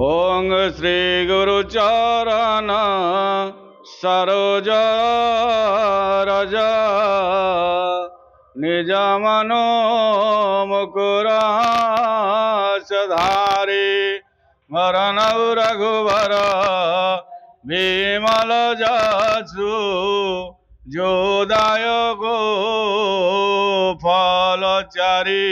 ओं श्री गुरु चरण सरोज रज निज मनो मुकुर धारी वरण रघुवर विमल जसु जोदायको फलचारी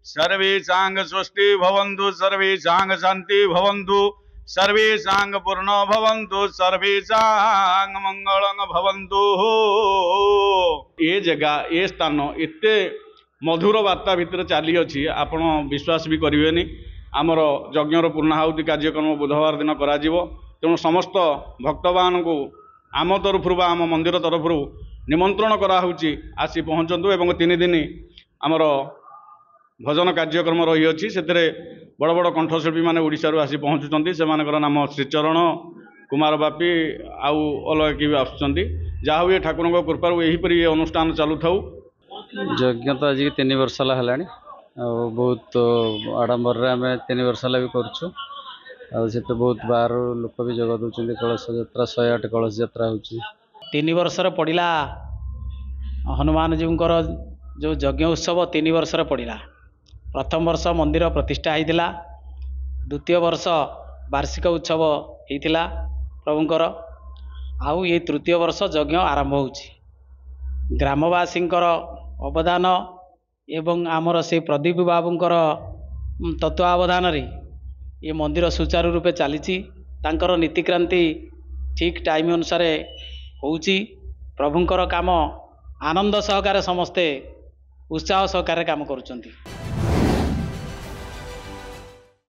सर्वेषां स्वस्ति भवन्तु सर्वेषां शांति भवन्तु सर्वेषां पूर्ण भवन्तु सर्वेषां मंगलं भवन्तु। ये जगह ये स्थान एते मधुर वार्ता भितर चली अच्छी आपण विश्वास भी करेनि। आमर यज्ञर पूर्णाहुति कार्यक्रम बुधवार दिन करा तेणु समस्त भक्तवान को आम तरफ आम मंदिर तरफ निमंत्रण कराऊँच आसी पहुँचतु एवं 3 दिन आमर भजन कार्यक्रम रही अच्छी से बड़ बड़ कंठशिल्पी मैंने ओडिशा आसी पहुँचुंट से नाम श्रीचरण कुमार बापी आउ अलग कि भी आसुँच जहाँ हूँ ये ठाकुर कृपार यहीपरि अनुष्ठान चलु था। यज्ञ तो आज 3 वर्ष है बहुत आडंबर आम 3 वर्ष भी करुँ बहुत बाहर लोक भी जग दूसरी कलश यात्रा 108 कलश यात्रा हो 3 वर्ष पड़ा हनुमान जी जो यज्ञ उत्सव 3 वर्ष पड़ा। प्रथम वर्ष मंदिर प्रतिष्ठा होता, द्वितीय वर्ष वार्षिक उत्सव होता प्रभुंकर आउ ये तृतीय वर्ष यज्ञ आरंभ हो। ग्रामवासींकर अवदान एवं आमर से प्रदीप बाबूंकर तत्वावधान रे ये मंदिर सुचारू रूपे चली नीतिक्रांति ठीक टाइम अनुसार होउची। प्रभुंकर काम आनंद सहकारे समस्ते उत्साह सहकारे काम करुचंती।